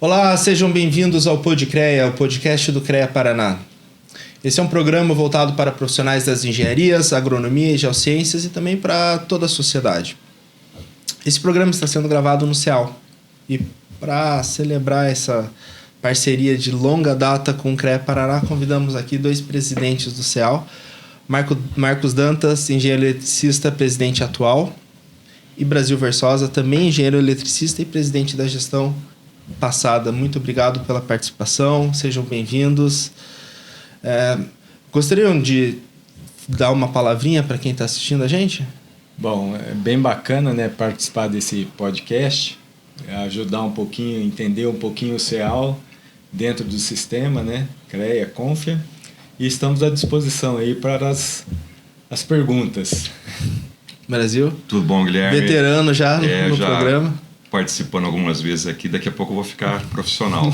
Olá, sejam bem-vindos ao PodCrea, o podcast do CREA Paraná. Esse é um programa voltado para profissionais das engenharias, agronomia e geociências e também para toda a sociedade. Esse programa está sendo gravado no CEAL e para celebrar essa parceria de longa data com o CREA Paraná, convidamos aqui dois presidentes do CEAL, Marcos Dantas, engenheiro eletricista, presidente atual, e Brasil Versosa, também engenheiro eletricista e presidente da gestão passada. Muito obrigado pela participação, sejam bem-vindos. Gostariam de dar uma palavrinha para quem está assistindo a gente? Bom, é bem bacana, né, participar desse podcast, ajudar um pouquinho, entender um pouquinho o CEAL dentro do sistema, né, CREA, Confia, e estamos à disposição aí para as perguntas. Brasil? Tudo bom, Guilherme? Veterano já no programa. Participando algumas vezes aqui, daqui a pouco eu vou ficar profissional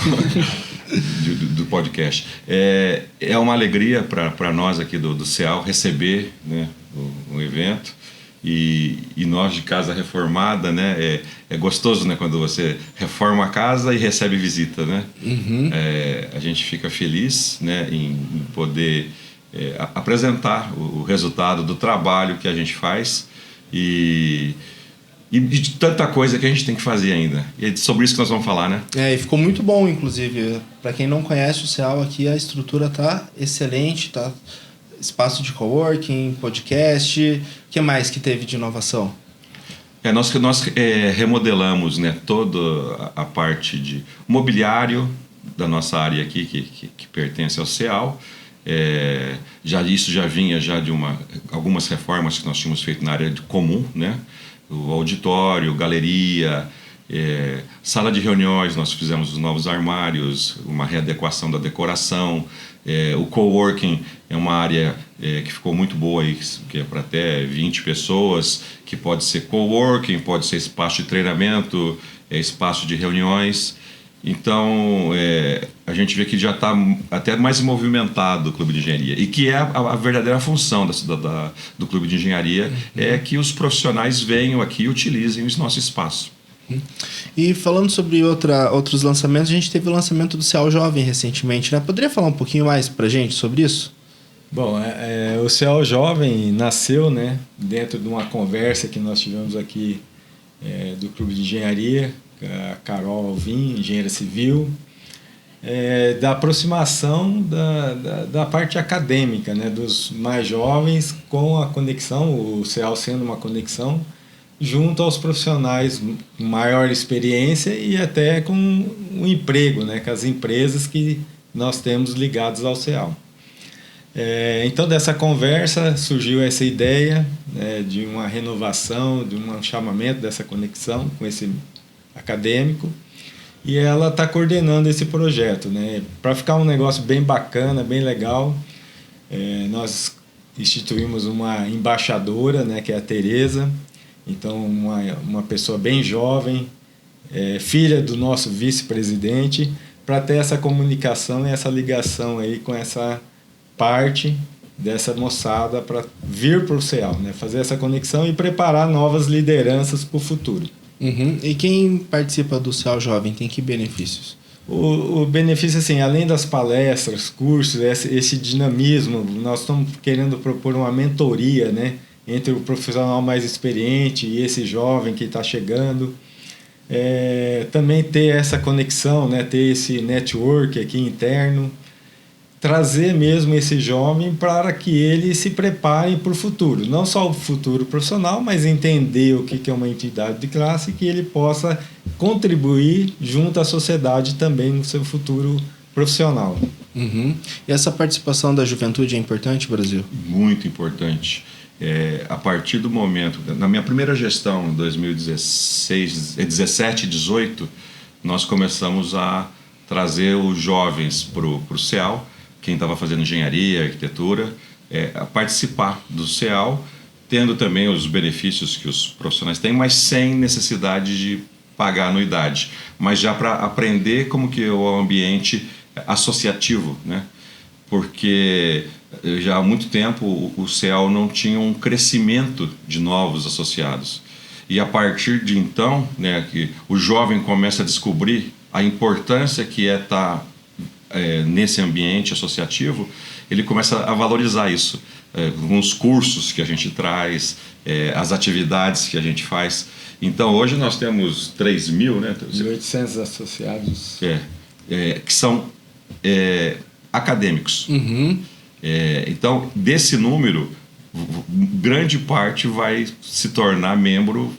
do podcast. É uma alegria para nós aqui do CEAL receber, né, o evento. E nós de casa reformada, né, é gostoso, né, quando você reforma a casa e recebe visita, né? Uhum. A gente fica feliz, né, em poder apresentar o resultado do trabalho que a gente faz e de tanta coisa que a gente tem que fazer ainda. E é sobre isso que nós vamos falar, né? E ficou muito bom, inclusive. Para quem não conhece o CEAL aqui, a estrutura tá excelente, tá? Espaço de coworking, podcast. O que mais que teve de inovação? Nós remodelamos, né, toda a parte de mobiliário da nossa área aqui, que pertence ao CEAL. Isso já vinha de algumas reformas que nós tínhamos feito na área de comum, né? O auditório, galeria, sala de reuniões, nós fizemos os novos armários, uma readequação da decoração. O coworking é uma área que ficou muito boa, aí, que é para até 20 pessoas, que pode ser coworking, pode ser espaço de treinamento, espaço de reuniões. Então, a gente vê que já está até mais movimentado o Clube de Engenharia. E que é a verdadeira função do Clube de Engenharia, é que os profissionais venham aqui e utilizem o nosso espaço. E falando sobre outros lançamentos, a gente teve o lançamento do CEAL Jovem recentemente, né? Poderia falar um pouquinho mais para a gente sobre isso? Bom, o CEAL Jovem nasceu, né, dentro de uma conversa que nós tivemos aqui do Clube de Engenharia, a Carol Alvim, engenheira civil, da aproximação da parte acadêmica, né, dos mais jovens com a conexão, o CEAL sendo uma conexão, junto aos profissionais com maior experiência e até com o emprego, né, com as empresas que nós temos ligadas ao CEAL. Então, dessa conversa surgiu essa ideia, né, de uma renovação, de um chamamento dessa conexão com esse acadêmico, e ela está coordenando esse projeto, né? Para ficar um negócio bem bacana, bem legal, nós instituímos uma embaixadora, né, que é a Tereza. Então, uma pessoa bem jovem, filha do nosso vice-presidente, para ter essa comunicação e essa ligação aí com essa parte dessa moçada para vir para o CEAL, né? Fazer essa conexão e preparar novas lideranças para o futuro. Uhum. E quem participa do CEAL Jovem tem que benefícios? O benefício, assim, além das palestras, cursos, esse dinamismo, nós estamos querendo propor uma mentoria, né, entre o profissional mais experiente e esse jovem que está chegando. Também ter essa conexão, né, ter esse network aqui interno, trazer mesmo esse jovem para que ele se prepare para o futuro. Não só o futuro profissional, mas entender o que é uma entidade de classe e que ele possa contribuir junto à sociedade também no seu futuro profissional. Uhum. E essa participação da juventude é importante, Brasil? Muito importante. A partir do momento... Na minha primeira gestão, em 2017 e 2018, nós começamos a trazer os jovens para o CEAL, quem estava fazendo engenharia, arquitetura, a participar do CEAL, tendo também os benefícios que os profissionais têm, mas sem necessidade de pagar anuidade, mas já para aprender como que é o ambiente associativo, né? Porque já há muito tempo o CEAL não tinha um crescimento de novos associados. E a partir de então, né, que o jovem começa a descobrir a importância que é estar nesse ambiente associativo, ele começa a valorizar isso. Com os cursos que a gente traz, as atividades que a gente faz. Então, hoje nós temos 3.000, né? 1.800 associados. Que são acadêmicos. Uhum. Então, desse número, grande parte vai se tornar membro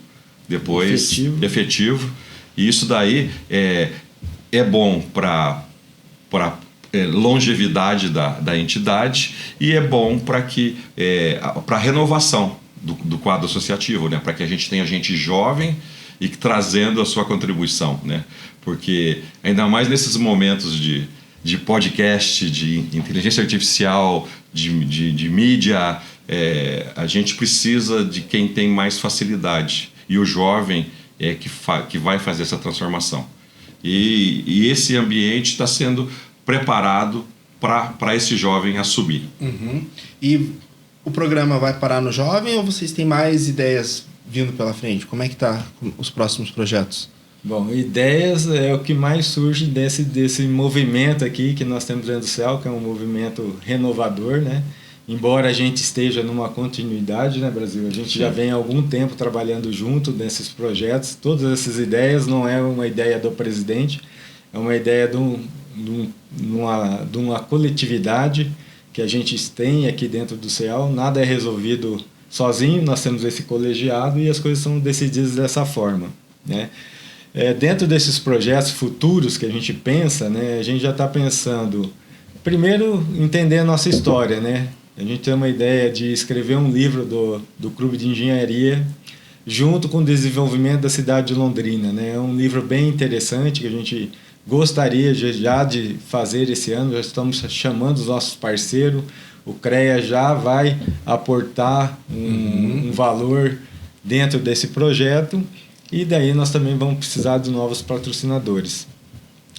depois efetivo. E isso daí é bom para longevidade da entidade e é bom para a renovação do quadro associativo, né? Para que a gente tenha gente jovem e trazendo a sua contribuição, né? Porque ainda mais nesses momentos de podcast, de inteligência artificial, de mídia, a gente precisa de quem tem mais facilidade, e o jovem é que vai fazer essa transformação. E esse ambiente está sendo preparado para esse jovem assumir. Uhum. E o programa vai parar no jovem ou vocês têm mais ideias vindo pela frente? Como é que tá os próximos projetos? Bom, ideias é o que mais surge desse movimento aqui que nós temos dentro do CEL, que é um movimento renovador, né? Embora a gente esteja numa continuidade, né, Brasil? A gente já vem há algum tempo trabalhando junto nesses projetos. Todas essas ideias não é uma ideia do presidente, é uma ideia de uma coletividade que a gente tem aqui dentro do CEL. Nada é resolvido sozinho, nós temos esse colegiado e as coisas são decididas dessa forma, né? Dentro desses projetos futuros que a gente pensa, né, a gente já está pensando, primeiro, entender a nossa história, né? A gente tem uma ideia de escrever um livro do Clube de Engenharia junto com o desenvolvimento da cidade de Londrina, né? É um livro bem interessante que a gente gostaria já de fazer esse ano. Já estamos chamando os nossos parceiros. O CREA já vai aportar um valor dentro desse projeto e daí nós também vamos precisar de novos patrocinadores.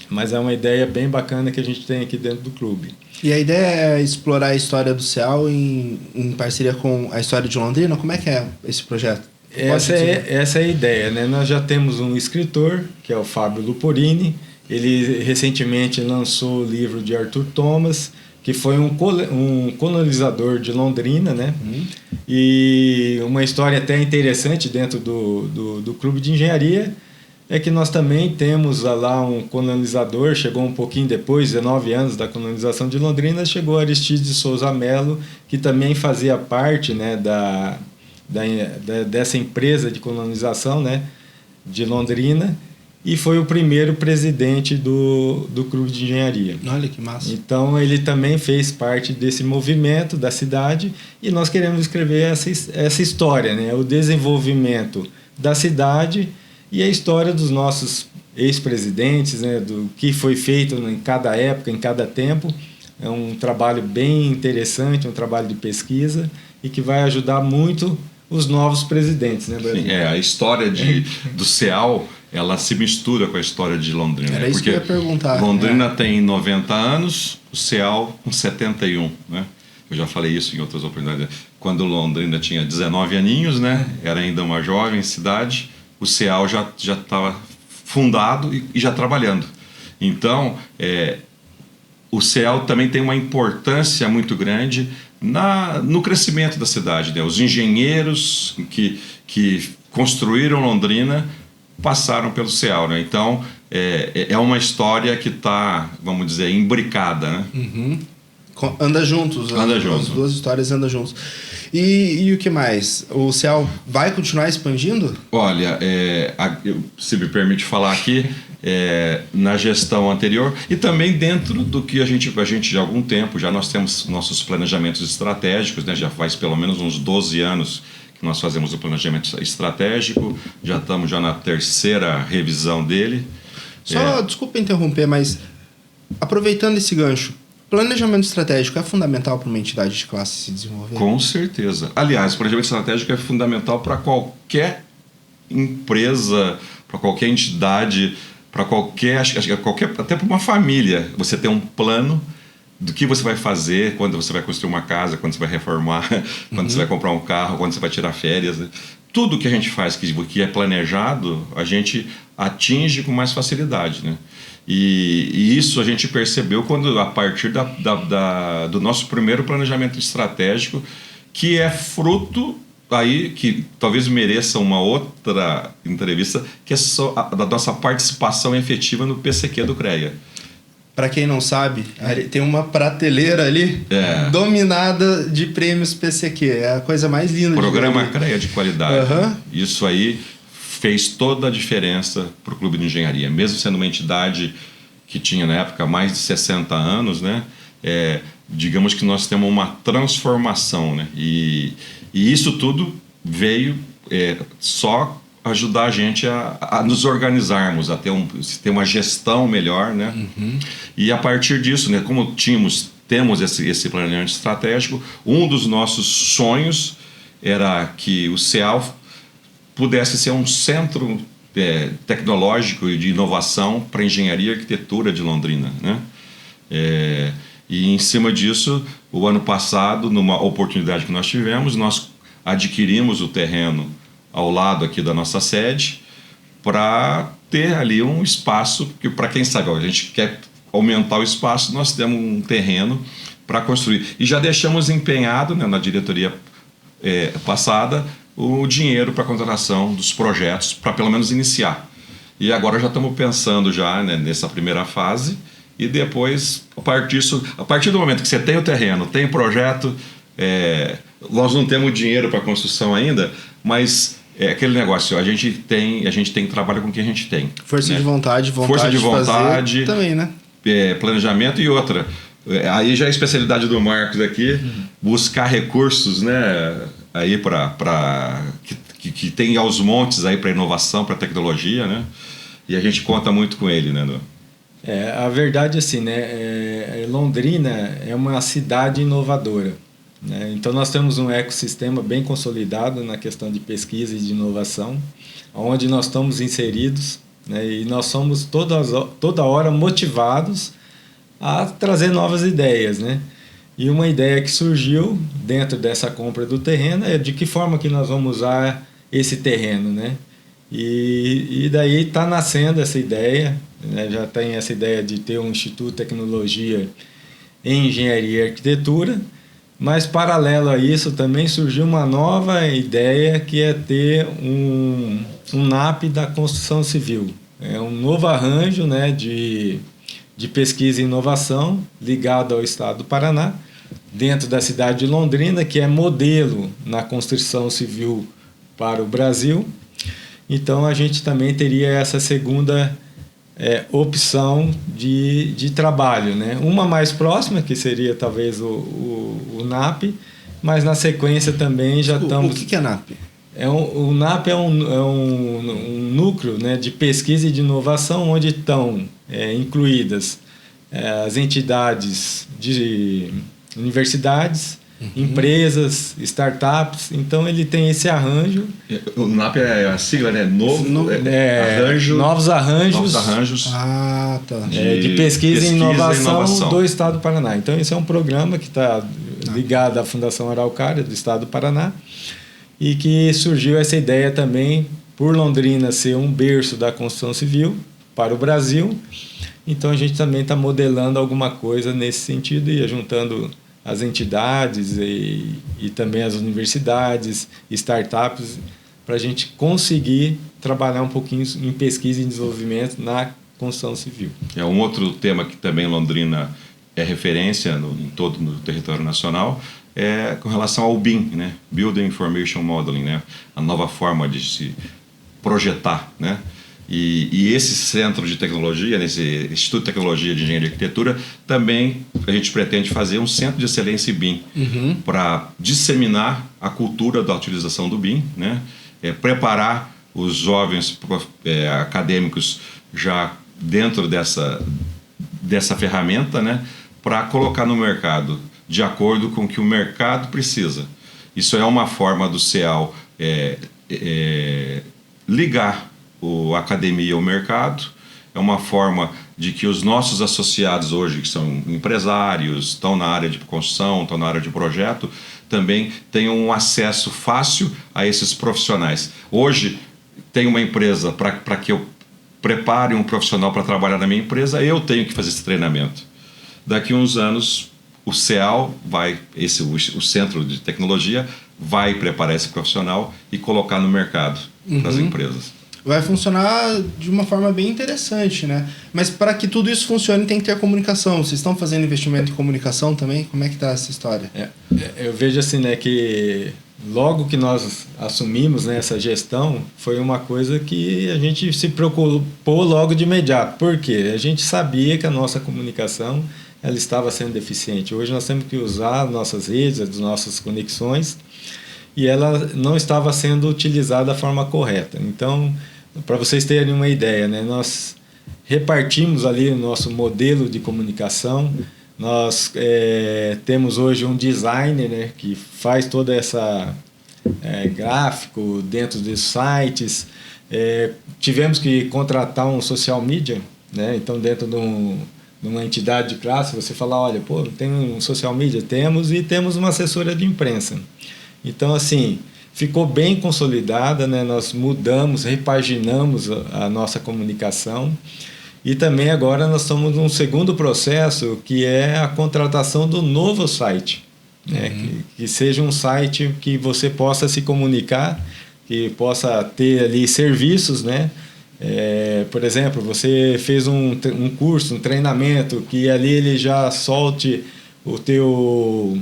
Mas é uma ideia bem bacana que a gente tem aqui dentro do clube. E a ideia é explorar a história do CEL em parceria com a história de Londrina? Como é que é esse projeto? Essa é a ideia, né? Nós já temos um escritor, que é o Fábio Luporini. Ele recentemente lançou o livro de Arthur Thomas, que foi um colonizador de Londrina, né? E uma história até interessante dentro do Clube de Engenharia é que nós também temos lá um colonizador, chegou um pouquinho depois, 19 anos da colonização de Londrina, chegou Aristides de Souza Melo, que também fazia parte, né, dessa empresa de colonização, né, de Londrina, e foi o primeiro presidente do Clube de Engenharia. Olha que massa. Então ele também fez parte desse movimento da cidade e nós queremos escrever essa história, né, o desenvolvimento da cidade e a história dos nossos ex-presidentes, né, do que foi feito em cada época, em cada tempo. É um trabalho bem interessante, um trabalho de pesquisa e que vai ajudar muito os novos presidentes, né, Brasil? Sim, a história do CEAL, ela se mistura com a história de Londrina. Era isso que eu ia perguntar. Londrina tem 90 anos, o CEAL com 71, né? Eu já falei isso em outras oportunidades. Quando Londrina tinha 19 aninhos, né? Era ainda uma jovem cidade, o CEAL já estava fundado e já trabalhando. Então, o CEAL também tem uma importância muito grande no crescimento da cidade, né? Os engenheiros que construíram Londrina passaram pelo CEAL, né? Então, é uma história que está, vamos dizer, imbricada, né? Uhum. Anda juntos. As duas histórias andam juntos. E o que mais? O CEAL vai continuar expandindo? Olha, se me permite falar aqui, na gestão anterior e também dentro do que a gente de algum tempo, já nós temos nossos planejamentos estratégicos, né? Já faz pelo menos uns 12 anos que nós fazemos o planejamento estratégico, já estamos na terceira revisão dele. Desculpa interromper, mas aproveitando esse gancho, planejamento estratégico é fundamental para uma entidade de classe se desenvolver? Com certeza. Aliás, o planejamento estratégico é fundamental para qualquer empresa, para qualquer entidade, para até para uma família. Você tem um plano do que você vai fazer quando você vai construir uma casa, quando você vai reformar, quando você vai comprar um carro, quando você vai tirar férias. Né? Tudo que a gente faz que é planejado, a gente atinge com mais facilidade. Né? E isso a gente percebeu quando, a partir do nosso primeiro planejamento estratégico, que é fruto aí que talvez mereça uma outra entrevista, que é da nossa participação efetiva no PCQ do CREA. Para quem não sabe, tem uma prateleira ali dominada de prêmios PCQ. É a coisa mais linda. Programa CREA de qualidade. Uhum. Isso aí fez toda a diferença para o Clube de Engenharia. Mesmo sendo uma entidade que tinha na época mais de 60 anos, né? Digamos que nós temos uma transformação, né? E isso tudo veio só ajudar a gente a nos organizarmos, a ter uma gestão melhor, né? Uhum. E a partir disso, né, como temos esse planejamento estratégico, um dos nossos sonhos era que o CEAL pudesse ser um centro tecnológico e de inovação para engenharia e arquitetura de Londrina, né? E em cima disso, o ano passado, numa oportunidade que nós tivemos, nós adquirimos o terreno ao lado aqui da nossa sede para ter ali um espaço, que para quem sabe, a gente quer aumentar o espaço, nós temos um terreno para construir. E já deixamos empenhado, né, na diretoria passada o dinheiro para a contratação dos projetos, para pelo menos iniciar. E agora já estamos pensando já, né, nessa primeira fase, e depois, a partir do momento que você tem o terreno, tem o projeto, nós não temos dinheiro para a construção ainda, mas aquele negócio, a gente tem que trabalhar com o que a gente tem. Força, né? de vontade de fazer também, né? Planejamento e outra. Aí já é a especialidade do Marcos aqui, buscar recursos, né? Aí que tem aos montes aí para inovação, para tecnologia, né? E a gente conta muito com ele, né? A verdade assim, né? Londrina é uma cidade inovadora. Né? Então nós temos um ecossistema bem consolidado na questão de pesquisa e de inovação, onde nós estamos inseridos, né? E nós somos toda hora motivados a trazer novas ideias, né? E uma ideia que surgiu dentro dessa compra do terreno é de que forma que nós vamos usar esse terreno, né? E daí está nascendo essa ideia, né? Já tem essa ideia de ter um Instituto de Tecnologia em Engenharia e Arquitetura, mas paralelo a isso também surgiu uma nova ideia que é ter um NAP da construção civil. É um novo arranjo, né, de pesquisa e inovação ligado ao Estado do Paraná, dentro da cidade de Londrina, que é modelo na construção civil para o Brasil. Então a gente também teria essa segunda opção de trabalho, né? Uma mais próxima, que seria talvez o NAP, mas na sequência também já estamos... O que é NAP? O NAP é um núcleo, né, de pesquisa e de inovação, onde estão incluídas as entidades de universidades, empresas, startups. Então ele tem esse arranjo. O NAP é a sigla, né? Novos arranjos. Ah, tá. De pesquisa e inovação do Estado do Paraná. Então esse é um programa que está ligado à Fundação Araucária do Estado do Paraná, e que surgiu essa ideia também por Londrina ser um berço da construção civil para o Brasil. Então a gente também está modelando alguma coisa nesse sentido e juntando as entidades e também as universidades, startups, para a gente conseguir trabalhar um pouquinho em pesquisa e desenvolvimento na construção civil. É um outro tema que também Londrina é referência em todo o território nacional, com relação ao BIM, né? Building Information Modeling, né? A nova forma de se projetar, né? E esse centro de tecnologia, nesse Instituto de Tecnologia de Engenharia e Arquitetura, também a gente pretende fazer um centro de excelência BIM, para disseminar a cultura da utilização do BIM, né? Preparar os jovens acadêmicos já dentro dessa ferramenta, né? Para colocar no mercado de acordo com o que o mercado precisa. Isso é uma forma do CEAL ligar a academia ao mercado, é uma forma de que os nossos associados hoje, que são empresários, estão na área de construção, estão na área de projeto, também tenham um acesso fácil a esses profissionais. Hoje, tem uma empresa, para que eu prepare um profissional para trabalhar na minha empresa, eu tenho que fazer esse treinamento. Daqui a uns anos, o CEAL vai, o Centro de Tecnologia, vai preparar esse profissional e colocar no mercado para as empresas. Vai funcionar de uma forma bem interessante, né? Mas para que tudo isso funcione, tem que ter comunicação. Vocês estão fazendo investimento em comunicação também? Como é que está essa história? Eu vejo assim, né, que logo que nós assumimos, né, essa gestão, foi uma coisa que a gente se preocupou logo de imediato. Por quê? A gente sabia que a nossa comunicação ela estava sendo deficiente. Hoje nós temos que usar nossas redes, as nossas conexões, e ela não estava sendo utilizada da forma correta. Então, para vocês terem uma ideia, né, nós repartimos ali o nosso modelo de comunicação. Nós temos hoje um designer, né, que faz toda essa gráfico dentro dos sites. Tivemos que contratar um social media, né, então dentro de uma entidade de classe, você fala, olha, pô, tem um social media? Temos, e temos uma assessora de imprensa. Então, assim, ficou bem consolidada, né? Nós mudamos, repaginamos a nossa comunicação, e também agora nós estamos num segundo processo, que é a contratação do novo site, né? Que seja um site que você possa se comunicar, que possa ter ali serviços, né? Por exemplo, você fez um curso, um treinamento, que ali ele já solte o teu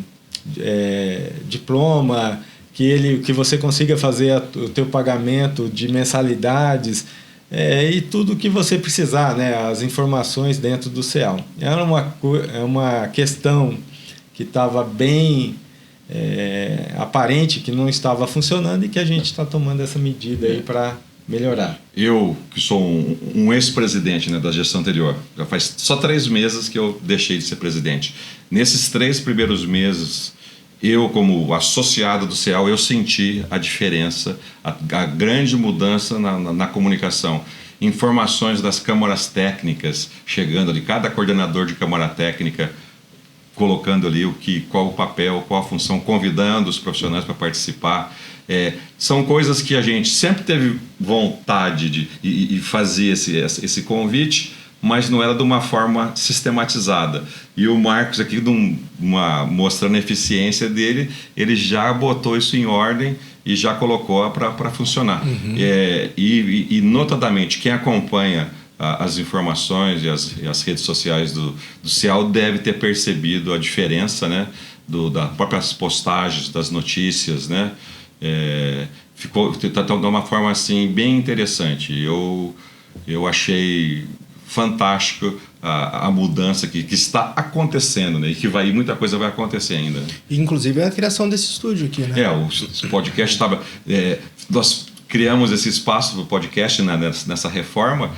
diploma, que você consiga fazer o teu pagamento de mensalidades, e tudo que você precisar, né, as informações dentro do CEAL. É uma questão que estava bem aparente, que não estava funcionando, e que a gente está tomando essa medida aí para melhorar. Eu, que sou um ex-presidente, né, da gestão anterior, já faz só 3 meses que eu deixei de ser presidente. Nesses 3 primeiros meses, eu, como associado do CEAL, eu senti a diferença, a grande mudança na comunicação. Informações das câmaras técnicas chegando ali, cada coordenador de câmara técnica colocando ali qual o papel, qual a função, convidando os profissionais para participar. São coisas que a gente sempre teve vontade de fazer esse convite, mas não era de uma forma sistematizada. E o Marcos aqui, mostrando a eficiência dele, ele já botou isso em ordem e já colocou para funcionar. E notadamente, quem acompanha as informações e as redes sociais do CEAL deve ter percebido a diferença, né, das próprias postagens, das notícias, né? Ficou de uma forma assim bem interessante. Eu achei fantástico a mudança que está acontecendo, né? E que muita coisa vai acontecer ainda. Inclusive a criação desse estúdio aqui, né? O podcast estava... nós criamos esse espaço para o podcast, né, nessa reforma.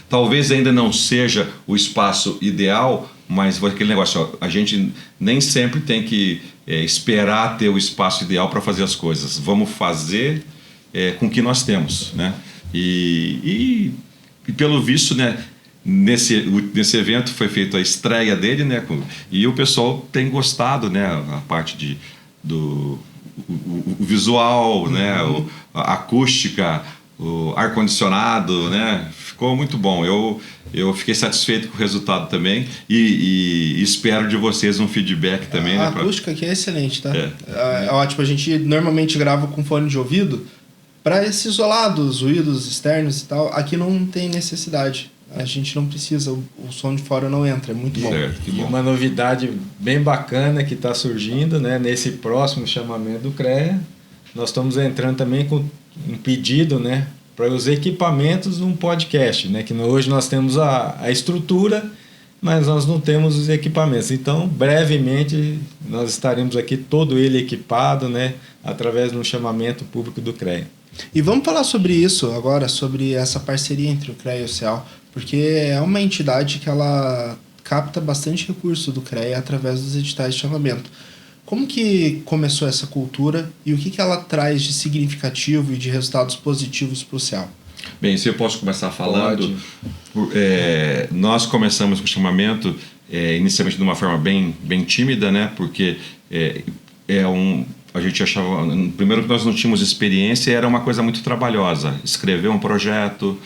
Talvez ainda não seja o espaço ideal, mas aquele negócio, a gente nem sempre tem que esperar ter o espaço ideal para fazer as coisas. Vamos fazer com o que nós temos, né? E pelo visto, né, nesse evento foi feita a estreia dele, né, e o pessoal tem gostado, né, a parte do visual, né, a acústica, o ar-condicionado, né, ficou muito bom. Eu fiquei satisfeito com o resultado também, e espero de vocês um feedback também. A acústica aqui é excelente, tá? É ótimo. A gente normalmente grava com fone de ouvido para se isolar dos ruídos externos e tal. Aqui não tem necessidade. A gente não precisa, o som de fora não entra, é muito bom. E uma novidade bem bacana que está surgindo, né, nesse próximo chamamento do CREA, nós estamos entrando também com um pedido, né, para os equipamentos de um podcast, né, que hoje nós temos a estrutura, mas nós não temos os equipamentos. Então, brevemente, nós estaremos aqui todo ele equipado, né, através de um chamamento público do CREA. E vamos falar sobre isso agora, sobre essa parceria entre o CREA e o CEAL, porque é uma entidade que ela capta bastante recurso do CREA através dos editais de chamamento. Como que começou essa cultura e o que ela traz de significativo e de resultados positivos para o CEAL? Bem, se eu posso começar falando, nós começamos com o chamamento inicialmente de uma forma bem tímida, né? Porque a gente achava, primeiro que nós não tínhamos experiência, era uma coisa muito trabalhosa, escrever um projeto,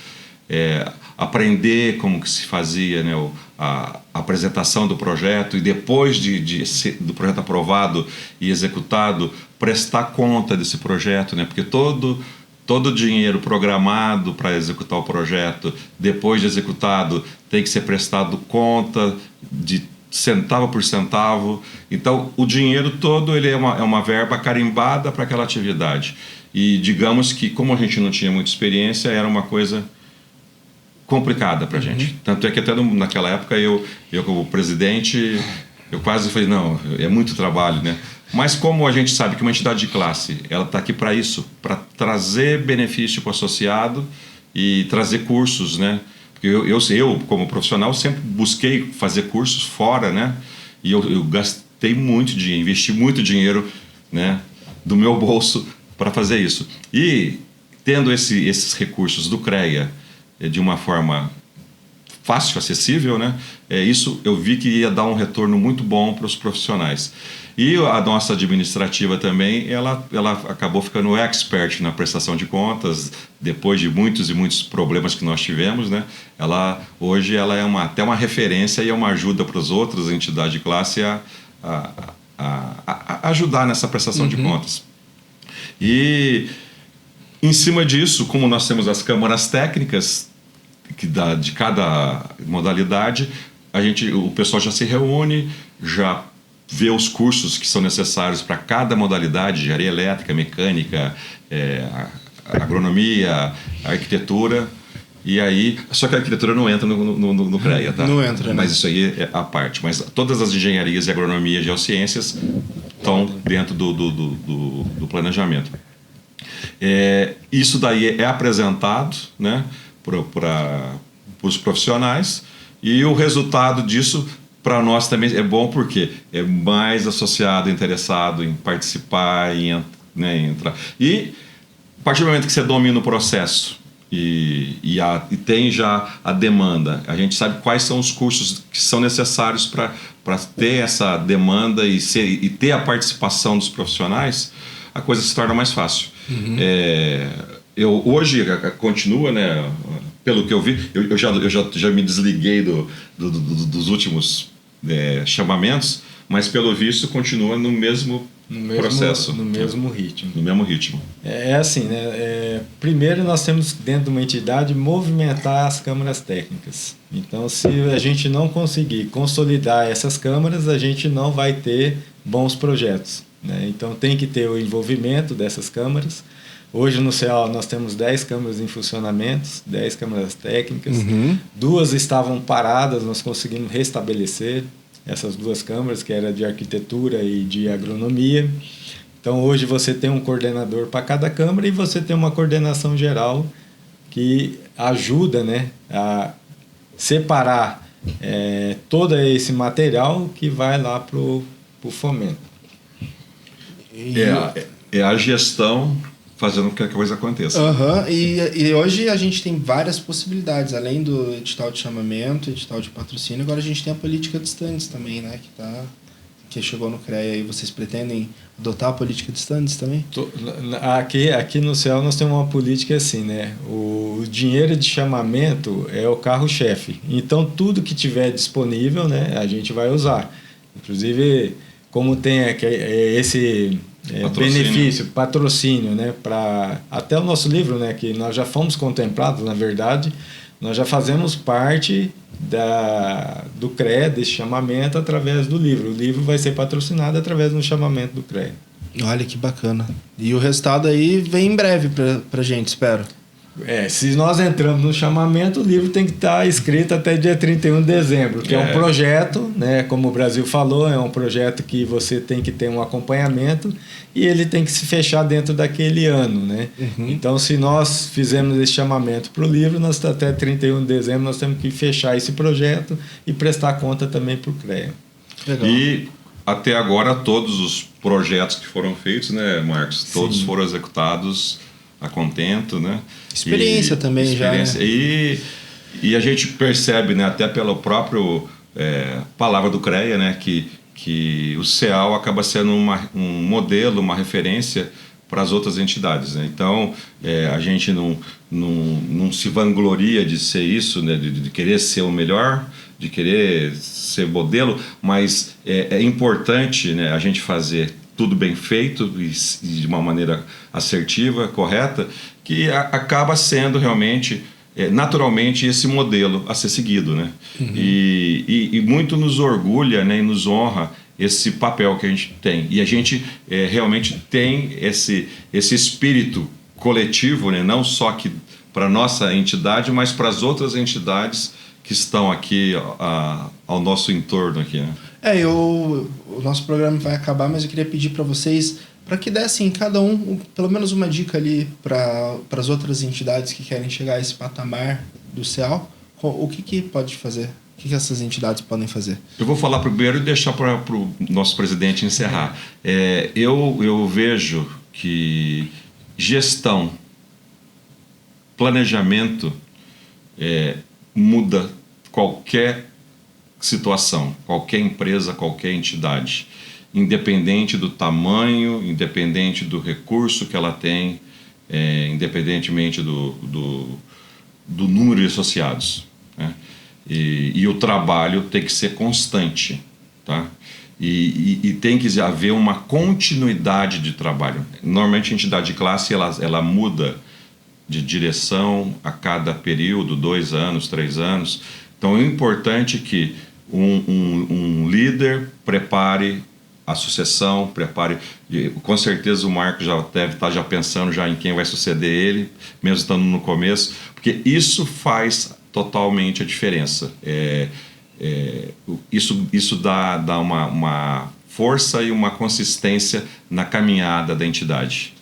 aprender como que se fazia, né, a apresentação do projeto, e depois do projeto aprovado e executado, prestar conta desse projeto, né, porque todo o dinheiro programado para executar o projeto, depois de executado, tem que ser prestado conta de centavo por centavo. Então, o dinheiro todo ele é uma verba carimbada para aquela atividade. E digamos que, como a gente não tinha muita experiência, era uma coisa complicada para a gente. Tanto é que até naquela época eu como presidente, eu quase falei, não, é muito trabalho, né? Mas como a gente sabe que uma entidade de classe, ela está aqui para isso, para trazer benefício para o associado e trazer cursos, né? Porque eu, como profissional, sempre busquei fazer cursos fora, né? E eu gastei muito dinheiro, investi muito dinheiro, né, do meu bolso para fazer isso. E tendo esses recursos do CREA de uma forma fácil, acessível, né? Isso eu vi que ia dar um retorno muito bom para os profissionais. E a nossa administrativa também, ela acabou ficando expert na prestação de contas, depois de muitos e muitos problemas que nós tivemos, né? Hoje ela é até uma referência e é uma ajuda para as outras entidades de classe a ajudar nessa prestação de contas. E em cima disso, como nós temos as câmaras técnicas de cada modalidade, o pessoal já se reúne, já vê os cursos que são necessários para cada modalidade, engenharia elétrica, mecânica, agronomia, arquitetura, e aí... Só que a arquitetura não entra no CREA, tá? Não entra, né? Mas isso aí é a parte. Mas todas as engenharias e agronomia e geociências estão dentro do planejamento. Isso daí é apresentado, né, para os profissionais, e o resultado disso para nós também é bom, porque é mais associado, interessado em participar, em entrar. E a partir do momento que você domina o processo e tem já a demanda, a gente sabe quais são os cursos que são necessários para ter essa demanda e ter a participação dos profissionais, a coisa se torna mais fácil. Hoje continua, né? Pelo que eu vi, eu já me desliguei dos últimos chamamentos, mas pelo visto continua no mesmo processo. No mesmo ritmo. No mesmo ritmo. É assim, né? Primeiro nós temos dentro de uma entidade movimentar as câmaras técnicas. Então, se a gente não conseguir consolidar essas câmaras, a gente não vai ter bons projetos, né? Então tem que ter o envolvimento dessas câmaras. Hoje no CEAL nós temos 10 câmaras em funcionamento, 10 câmaras técnicas. 2 estavam paradas, nós conseguimos restabelecer essas 2 câmaras, que era de arquitetura e de agronomia. Então hoje você tem um coordenador para cada câmara e você tem uma coordenação geral que ajuda, né, a separar todo esse material que vai lá para o fomento. É a gestão fazendo com que a coisa aconteça. E hoje a gente tem várias possibilidades, além do edital de chamamento, edital de patrocínio, agora a gente tem a política de stands também, né? Que chegou no CREA, e vocês pretendem adotar a política de stands também? Aqui no CEAL nós temos uma política assim, né? O dinheiro de chamamento é o carro-chefe. Então tudo que tiver disponível, né, a gente vai usar. Inclusive, como tem esse benefício, patrocínio, né, até o nosso livro, né, que nós já fomos contemplados, na verdade, nós já fazemos parte do CREA, desse chamamento, através do livro. O livro vai ser patrocinado através do chamamento do CREA. Olha que bacana. E o resultado aí vem em breve pra gente, espero. Se nós entramos no chamamento, o livro tem que estar escrito até dia 31 de dezembro, que é um projeto, né, como o Brasil falou, é um projeto que você tem que ter um acompanhamento e ele tem que se fechar dentro daquele ano, né? Então, se nós fizermos esse chamamento para o livro, até 31 de dezembro nós temos que fechar esse projeto e prestar conta também para o CREA. Legal. E até agora todos os projetos que foram feitos, né, Marcos? Todos foram executados a contento, né? Experiência também já, né? E a gente percebe, né, até pelo próprio palavra do CREA, né, que o CEAL acaba sendo um modelo, uma referência para as outras entidades, né? Então, a gente não se vangloria de ser isso, né, de querer ser o melhor, de querer ser modelo, mas é importante, né, a gente fazer tudo bem feito e de uma maneira assertiva, correta, que acaba sendo realmente, naturalmente, esse modelo a ser seguido, né? Uhum. E muito nos orgulha, né, e nos honra esse papel que a gente tem. E a gente realmente tem esse espírito coletivo, né, não só para a nossa entidade, mas para as outras entidades que estão aqui ao nosso entorno aqui, né? O nosso programa vai acabar, mas eu queria pedir para vocês para que dessem cada pelo menos uma dica ali para as outras entidades que querem chegar a esse patamar do CEAL. O que pode fazer? O que essas entidades podem fazer? Eu vou falar primeiro e deixar para o nosso presidente encerrar. Eu vejo que gestão, planejamento muda qualquer situação, qualquer empresa, qualquer entidade, independente do tamanho, independente do recurso que ela tem, independentemente do número de associados, né? E o trabalho tem que ser constante, tá? E tem que haver uma continuidade de trabalho. Normalmente a entidade de classe ela muda de direção a cada período, 2 anos, 3 anos. Então é importante que um líder prepare a sucessão, com certeza o Marco já deve estar já pensando já em quem vai suceder ele, mesmo estando no começo, porque isso faz totalmente a diferença. Isso dá uma força e uma consistência na caminhada da entidade.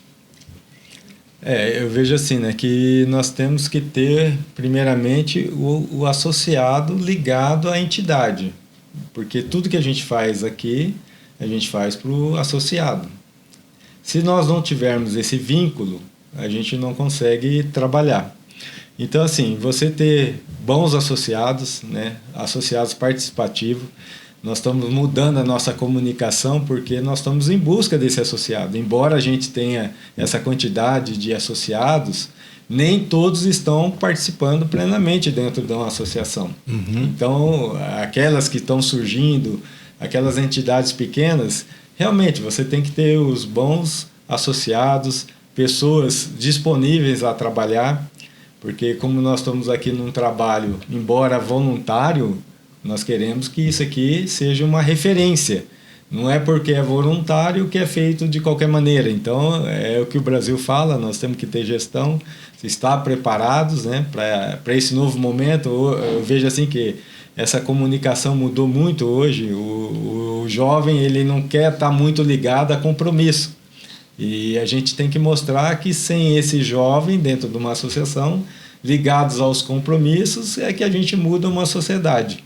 Eu vejo assim, né, que nós temos que ter, primeiramente, o associado ligado à entidade, porque tudo que a gente faz aqui, a gente faz para o associado. Se nós não tivermos esse vínculo, a gente não consegue trabalhar. Então, assim, você ter bons associados, né, associados participativos, nós estamos mudando a nossa comunicação porque nós estamos em busca desse associado. Embora a gente tenha essa quantidade de associados, nem todos estão participando plenamente dentro de uma associação. Uhum. Então, aquelas que estão surgindo, aquelas entidades pequenas, realmente você tem que ter os bons associados, pessoas disponíveis a trabalhar, porque como nós estamos aqui num trabalho, embora voluntário, nós queremos que isso aqui seja uma referência. Não é porque é voluntário que é feito de qualquer maneira. Então, é o que o Brasil fala, nós temos que ter gestão, estar preparados, né, para esse novo momento. Eu vejo assim que essa comunicação mudou muito hoje. O jovem ele não quer estar muito ligado a compromisso. E a gente tem que mostrar que sem esse jovem dentro de uma associação, ligados aos compromissos, é que a gente muda uma sociedade.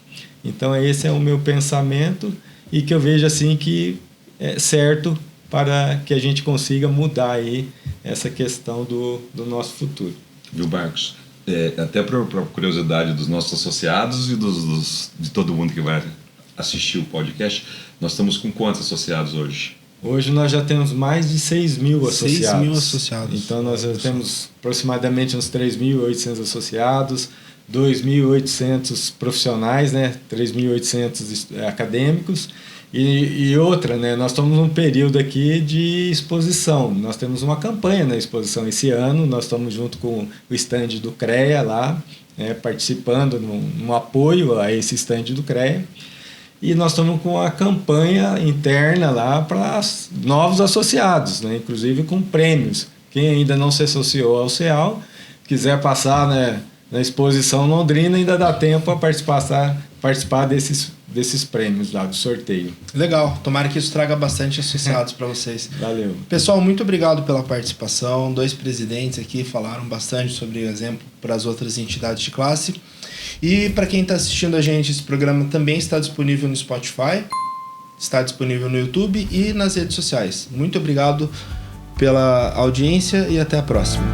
Então esse é o meu pensamento e que eu vejo assim que é certo para que a gente consiga mudar aí essa questão do nosso futuro. Viu, Marcos? Até para curiosidade dos nossos associados e de todo mundo que vai assistir o podcast, nós estamos com quantos associados hoje? Hoje nós já temos mais de 6.000 associados. 6.000 associados. Então nós já temos aproximadamente uns 3.800 associados, 2.800 profissionais, né? 3.800 acadêmicos. E outra, né? Nós estamos num período aqui de exposição. Nós temos uma campanha na exposição esse ano. Nós estamos junto com o stand do CREA lá, né? Participando no apoio a esse stand do CREA. E nós estamos com a campanha interna lá para novos associados, né? Inclusive com prêmios. Quem ainda não se associou ao CEAL, quiser passar, né, na exposição Londrina, ainda dá tempo para participar desses prêmios lá do sorteio. Legal, tomara que isso traga bastante associados para vocês. Valeu. Pessoal, muito obrigado pela participação. 2 presidentes aqui falaram bastante sobre o exemplo para as outras entidades de classe. E para quem está assistindo a gente, esse programa também está disponível no Spotify, está disponível no YouTube e nas redes sociais. Muito obrigado pela audiência e até a próxima.